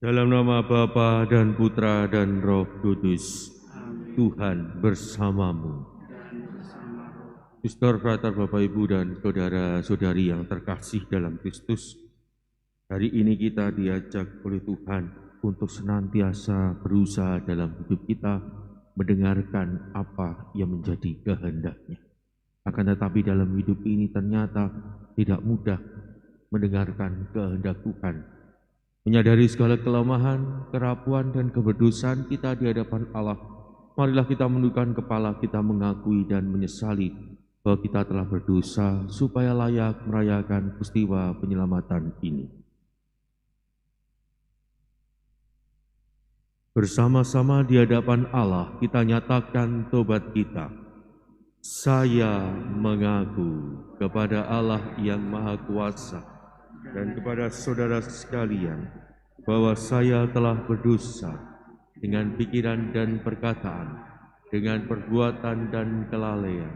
Dalam nama Bapa dan Putra dan Roh Kudus, Tuhan bersamamu. Suster, frater, Bapak, Ibu, dan saudara-saudari yang terkasih dalam Kristus, hari ini kita diajak oleh Tuhan untuk senantiasa berusaha dalam hidup kita mendengarkan apa yang menjadi kehendak-Nya. Akan tetapi dalam hidup ini ternyata tidak mudah mendengarkan kehendak Tuhan. Menyadari segala kelemahan, kerapuan, dan keberdosaan kita di hadapan Allah, marilah kita menundukkan kepala, kita mengakui dan menyesali bahwa kita telah berdosa supaya layak merayakan peristiwa penyelamatan ini. Bersama-sama di hadapan Allah, kita nyatakan tobat kita. Saya mengaku kepada Allah yang Maha Kuasa dan kepada saudara sekalian bahwa saya telah berdosa dengan pikiran dan perkataan, dengan perbuatan dan kelalaian.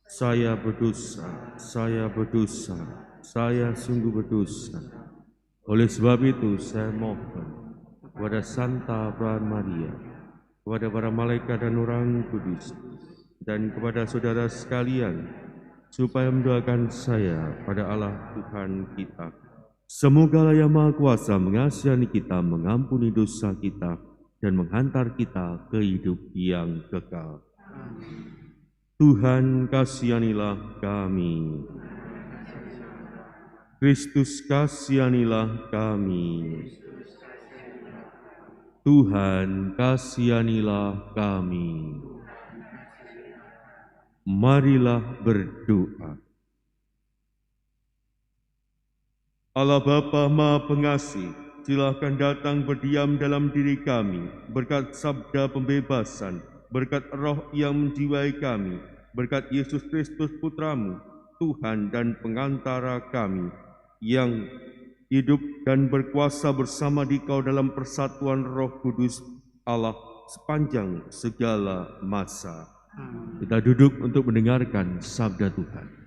Saya berdosa, saya sungguh berdosa. Oleh sebab itu saya mohon kepada Santa Prahan Maria, kepada para malaikat dan orang kudus, dan kepada saudara sekalian, supaya mendoakan saya pada Allah Tuhan kita. Semoga Yang Maha Kuasa mengasihani kita, mengampuni dosa kita, dan menghantar kita ke hidup yang kekal. Tuhan kasihanilah kami. Kristus kasihanilah kami. Tuhan kasihanilah kami. Marilah berdoa. Allah Bapa Maha Pengasih, silakan datang berdiam dalam diri kami, berkat sabda pembebasan, berkat roh yang menjiwai kami, berkat Yesus Kristus Putramu, Tuhan dan pengantara kami, yang hidup dan berkuasa bersama Dikau dalam persatuan Roh Kudus Allah sepanjang segala masa. Kita duduk untuk mendengarkan sabda Tuhan.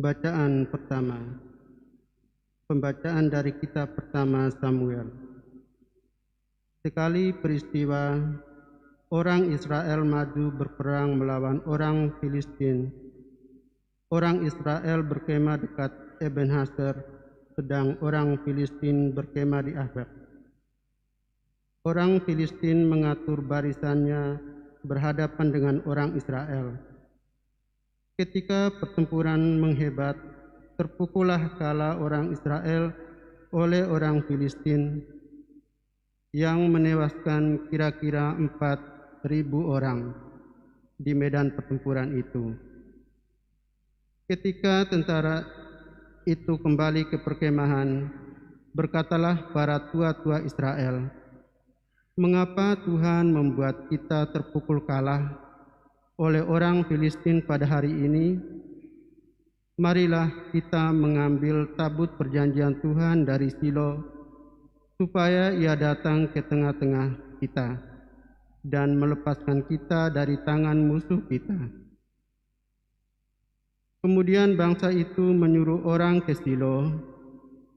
Bacaan pertama. Pembacaan dari kitab pertama Samuel. Sekali peristiwa, orang Israel maju berperang melawan orang Filistin. Orang Israel berkemah dekat Ebenhaser, sedang orang Filistin berkemah di Afek. Orang Filistin mengatur barisannya berhadapan dengan orang Israel. Ketika pertempuran menghebat, terpukullah kala orang Israel oleh orang Filistin yang menewaskan kira-kira 4.000 orang di medan pertempuran itu. Ketika tentara itu kembali ke perkemahan, berkatalah para tua-tua Israel, "Mengapa Tuhan membuat kita terpukul kalah oleh orang Filistin pada hari ini? Marilah kita mengambil tabut perjanjian Tuhan dari Silo, supaya ia datang ke tengah-tengah kita dan melepaskan kita dari tangan musuh kita." Kemudian bangsa itu menyuruh orang ke Silo.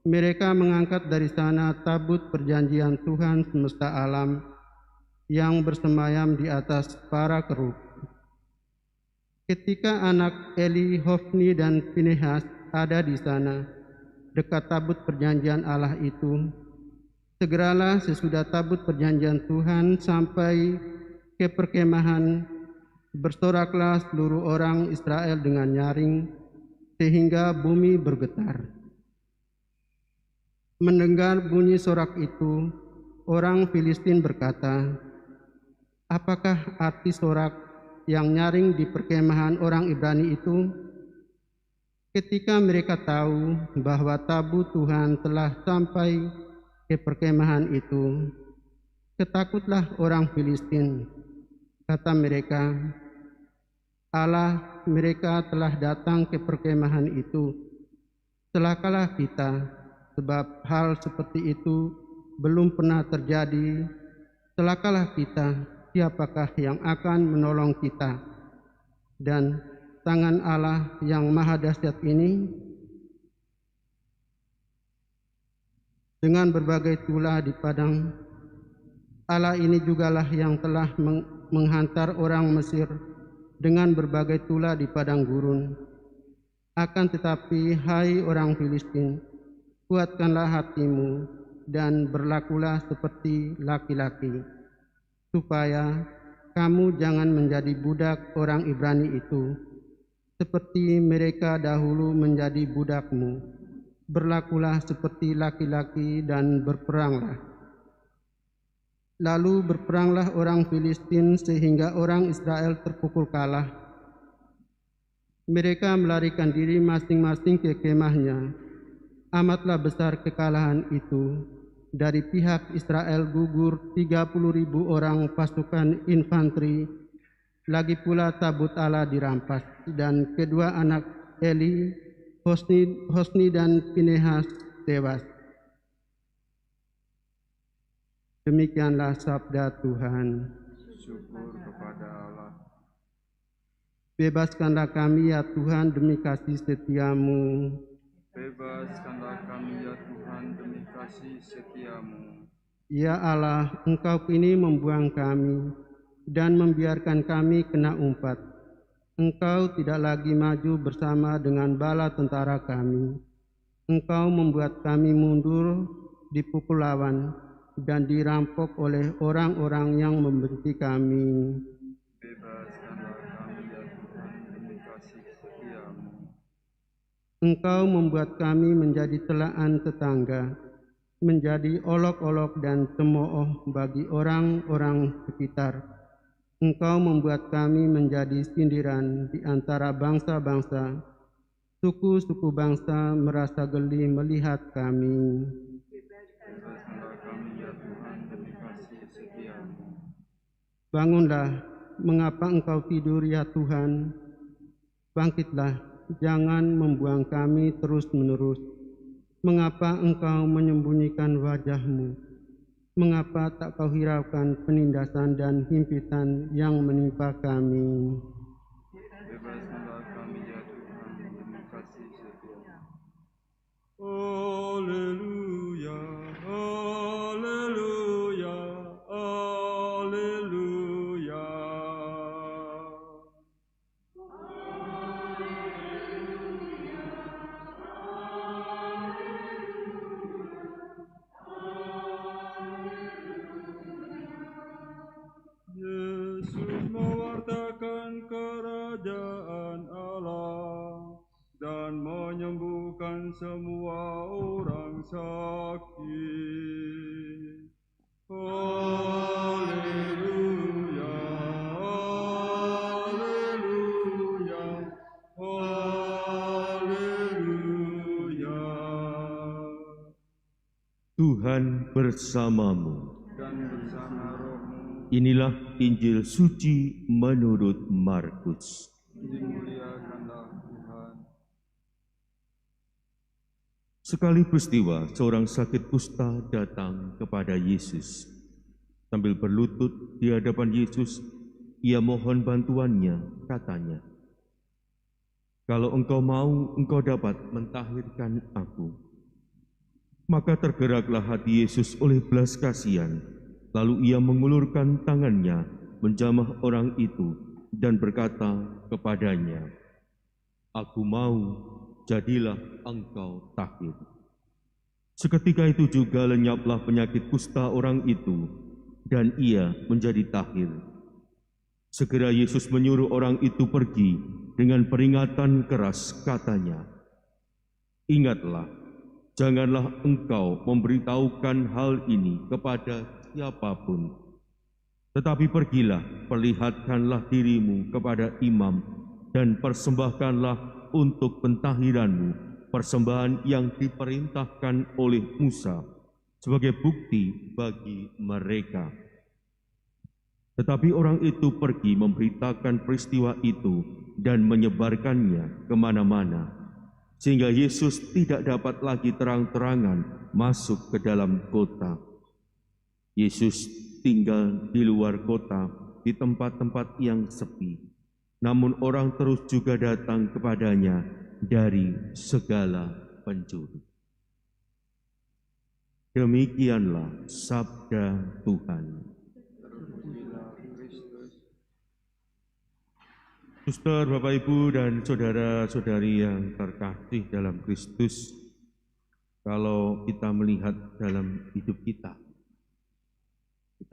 Mereka mengangkat dari sana tabut perjanjian Tuhan semesta alam yang bersemayam di atas para kerub. Ketika anak Eli, Hofni, dan Finehas ada di sana, dekat tabut perjanjian Allah itu, segeralah sesudah tabut perjanjian Tuhan sampai ke perkemahan, bersoraklah seluruh orang Israel dengan nyaring, sehingga bumi bergetar. Mendengar bunyi sorak itu, orang Filistin berkata, "Apakah arti sorak yang nyaring di perkemahan orang Ibrani itu?" Ketika mereka tahu bahwa tabut Tuhan telah sampai ke perkemahan itu, Ketakutlah orang Filistin, kata mereka. Allah mereka telah datang ke perkemahan itu. Celakalah kita, sebab hal seperti itu belum pernah terjadi. Celakalah kita, siapakah yang akan menolong kita? Dan tangan Allah yang maha dahsyat ini dengan berbagai tulah di padang, Allah ini jugalah yang telah menghantar orang Mesir dengan berbagai tulah di padang gurun. Akan tetapi, hai orang Filistin, kuatkanlah hatimu dan berlakulah seperti laki-laki, supaya kamu jangan menjadi budak orang Ibrani itu, seperti mereka dahulu menjadi budakmu. Berlakulah seperti laki-laki dan berperanglah. Lalu berperanglah orang Filistin sehingga orang Israel terpukul kalah. Mereka melarikan diri masing-masing ke kemahnya. Amatlah besar kekalahan itu. Dari pihak Israel gugur 30.000 orang pasukan infanteri. Lagi pula tabut Allah dirampas, dan kedua anak Eli, Hosni dan Pinehas tewas. Demikianlah sabda Tuhan. Syukur kepada Allah. Bebaskanlah kami ya Tuhan demi kasih setiamu. Bebaskanlah kami ya Tuhan demi kasih setiamu. Ya Allah, Engkau kini membuang kami dan membiarkan kami kena umpat. Engkau tidak lagi maju bersama dengan bala tentara kami. Engkau membuat kami mundur, dipukul lawan, dan dirampok oleh orang-orang yang membenci kami. Bebaskanlah kami ya Tuhan demi kasih setiamu. Engkau membuat kami menjadi telaan tetangga, menjadi olok-olok dan cemooh bagi orang-orang sekitar. Engkau membuat kami menjadi sindiran di antara bangsa-bangsa. Suku-suku bangsa merasa geli melihat kami. Bebaskanlah kami ya Tuhan demi kasih setiamu. Bangunlah, mengapa engkau tidur ya Tuhan? Bangkitlah, jangan membuang kami terus-menerus. Mengapa engkau menyembunyikan wajahmu? Mengapa tak kau hiraukan penindasan dan himpitan yang menimpa kami? Bebaskanlah kami ya Tuhan demi kasih setiamu. Haleluya, haleluya, haleluya. Yesus mewartakan kerajaan Allah dan menyembuhkan semua orang sakit. Haleluya, haleluya, haleluya. Tuhan bersamamu. Dan bersama rohmu. Inilah Injil suci menurut Markus. Dimuliakanlah Tuhan. Sekali peristiwa, seorang sakit kusta datang kepada Yesus. Sambil berlutut di hadapan Yesus, ia mohon bantuannya, katanya, "Kalau engkau mau, engkau dapat mentahirkan aku." Maka tergeraklah hati Yesus oleh belas kasihan, lalu ia mengulurkan tangannya, menjamah orang itu, dan berkata kepadanya, "Aku mau, jadilah engkau tahir." Seketika itu juga lenyaplah penyakit kusta orang itu, dan ia menjadi tahir. Segera Yesus menyuruh orang itu pergi dengan peringatan keras, katanya, "Ingatlah, janganlah engkau memberitahukan hal ini kepada siapapun. Tetapi pergilah, perlihatkanlah dirimu kepada imam, dan persembahkanlah untuk pentahiranmu persembahan yang diperintahkan oleh Musa sebagai bukti bagi mereka." Tetapi orang itu pergi memberitakan peristiwa itu dan menyebarkannya kemana-mana, sehingga Yesus tidak dapat lagi terang-terangan masuk ke dalam kota. Yesus tinggal di luar kota, di tempat-tempat yang sepi. Namun orang terus juga datang kepadanya dari segala penjuru. Demikianlah sabda Tuhan. Suster, Bapak, Ibu, dan saudara-saudari yang terkasih dalam Kristus, kalau kita melihat dalam hidup kita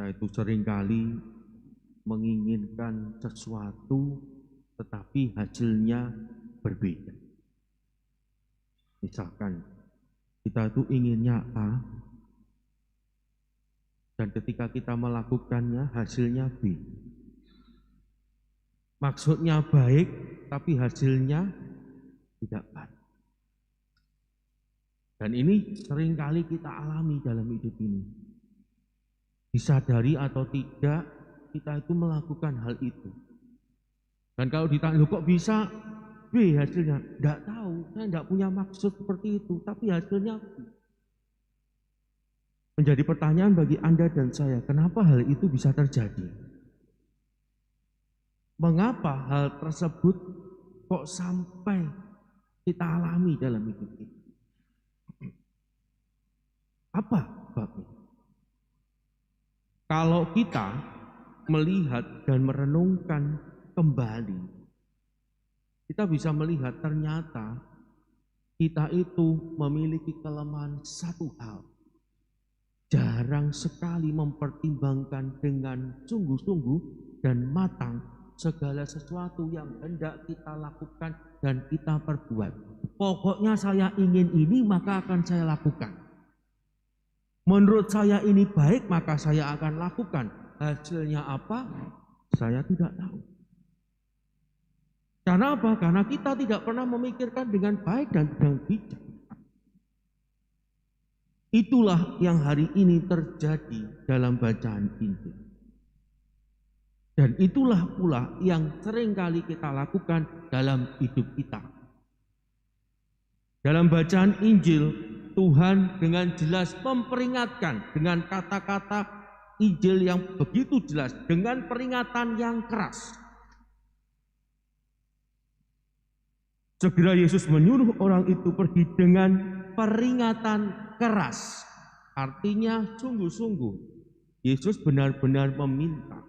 itu seringkali menginginkan sesuatu tetapi hasilnya berbeda. Misalkan kita itu inginnya A, dan ketika kita melakukannya hasilnya B. Maksudnya baik, tapi hasilnya tidak baik. Dan ini seringkali kita alami dalam hidup ini. Disadari atau tidak, kita itu melakukan hal itu. Dan kalau ditanya, kok bisa B hasilnya? Tidak tahu, saya tidak punya maksud seperti itu, tapi hasilnya B. Menjadi pertanyaan bagi Anda dan saya, kenapa hal itu bisa terjadi? Mengapa hal tersebut kok sampai kita alami dalam hidup kita? Apa sebabnya? Kalau kita melihat dan merenungkan kembali, kita bisa melihat ternyata kita itu memiliki kelemahan satu hal. Jarang sekali mempertimbangkan dengan sungguh-sungguh dan matang segala sesuatu yang hendak kita lakukan dan kita perbuat. Pokoknya saya ingin ini, maka akan saya lakukan. Menurut saya ini baik, maka saya akan lakukan. Hasilnya apa? Saya tidak tahu. Karena apa? Karena kita tidak pernah memikirkan dengan baik dan dengan bijak. Itulah yang hari ini terjadi dalam bacaan Injil. Dan itulah pula yang seringkali kita lakukan dalam hidup kita. Dalam bacaan Injil, Tuhan dengan jelas memperingatkan dengan kata-kata Injil yang begitu jelas, dengan peringatan yang keras. Segera Yesus menyuruh orang itu pergi dengan peringatan keras. Artinya sungguh-sungguh Yesus benar-benar meminta.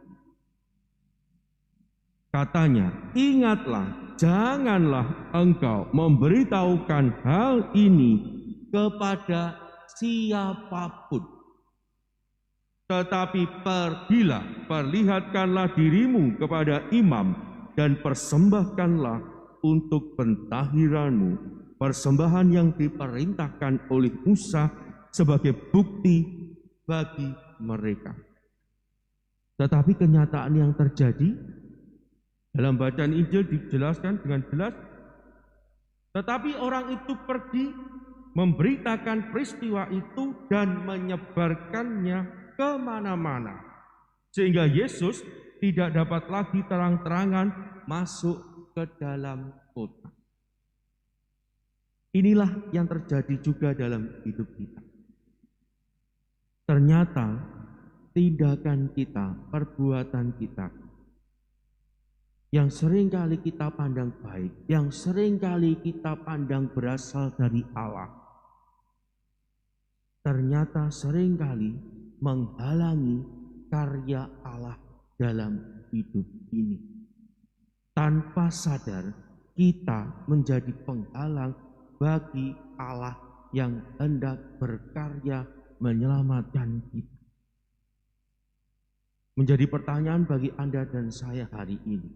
Katanya, ingatlah, janganlah engkau memberitahukan hal ini kepada siapapun. Tetapi pergilah, perlihatkanlah dirimu kepada imam dan persembahkanlah untuk pentahiranmu persembahan yang diperintahkan oleh Musa sebagai bukti bagi mereka. Tetapi kenyataan yang terjadi dalam bacaan Injil dijelaskan dengan jelas, tetapi orang itu pergi memberitakan peristiwa itu dan menyebarkannya kemana-mana, sehingga Yesus tidak dapat lagi terang-terangan masuk ke dalam kota. Inilah yang terjadi juga dalam hidup kita. Ternyata tindakan kita, perbuatan kita, yang seringkali kita pandang baik, yang seringkali kita pandang berasal dari Allah, ternyata seringkali menghalangi karya Allah dalam hidup ini. Tanpa sadar, kita menjadi penghalang bagi Allah yang hendak berkarya menyelamatkan kita. Menjadi pertanyaan bagi Anda dan saya hari ini.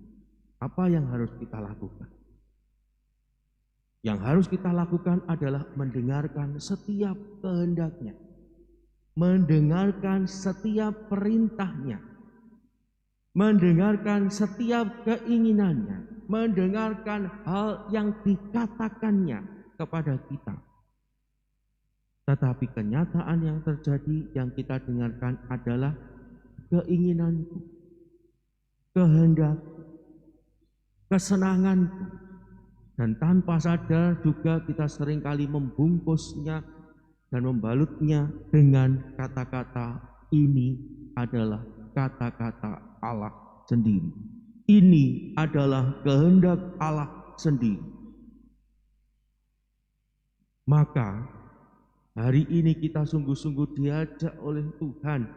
Apa yang harus kita lakukan? Yang harus kita lakukan adalah mendengarkan setiap kehendaknya, mendengarkan setiap perintahnya, mendengarkan setiap keinginannya, mendengarkan hal yang dikatakannya kepada kita. Tetapi kenyataan yang terjadi yang kita dengarkan adalah keinginanku, kehendak, kesenanganku. Dan tanpa sadar juga kita seringkali membungkusnya dan membalutnya dengan kata-kata ini adalah kata-kata Allah sendiri. Ini adalah kehendak Allah sendiri. Maka hari ini kita sungguh-sungguh diajak oleh Tuhan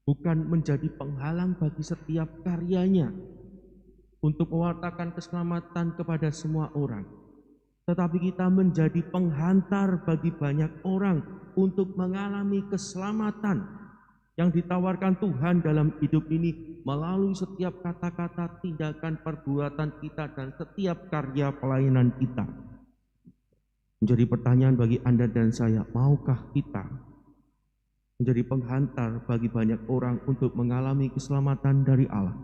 bukan menjadi penghalang bagi setiap karyanya untuk mewartakan keselamatan kepada semua orang, tetapi kita menjadi penghantar bagi banyak orang untuk mengalami keselamatan yang ditawarkan Tuhan dalam hidup ini melalui setiap kata-kata, tindakan, perbuatan kita, dan setiap karya pelayanan kita. Menjadi pertanyaan bagi Anda dan saya, maukah kita menjadi penghantar bagi banyak orang untuk mengalami keselamatan dari Allah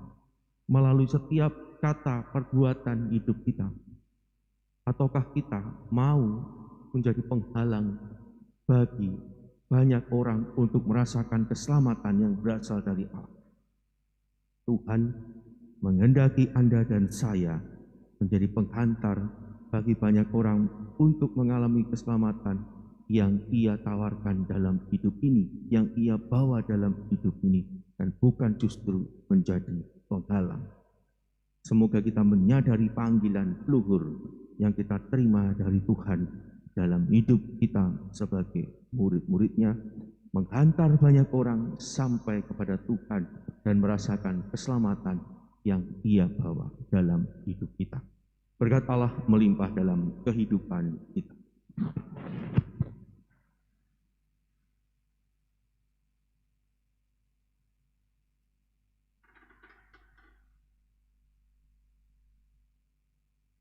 melalui setiap kata, perbuatan hidup kita? Ataukah kita mau menjadi penghalang bagi banyak orang untuk merasakan keselamatan yang berasal dari Allah? Tuhan menghendaki Anda dan saya menjadi penghantar bagi banyak orang untuk mengalami keselamatan yang Ia tawarkan dalam hidup ini, yang Ia bawa dalam hidup ini, dan bukan justru menjadi penghalang. Semoga kita menyadari panggilan luhur yang kita terima dari Tuhan dalam hidup kita sebagai murid-muridnya, menghantar banyak orang sampai kepada Tuhan dan merasakan keselamatan yang Ia bawa dalam hidup kita. Berkat Allah melimpah dalam kehidupan kita.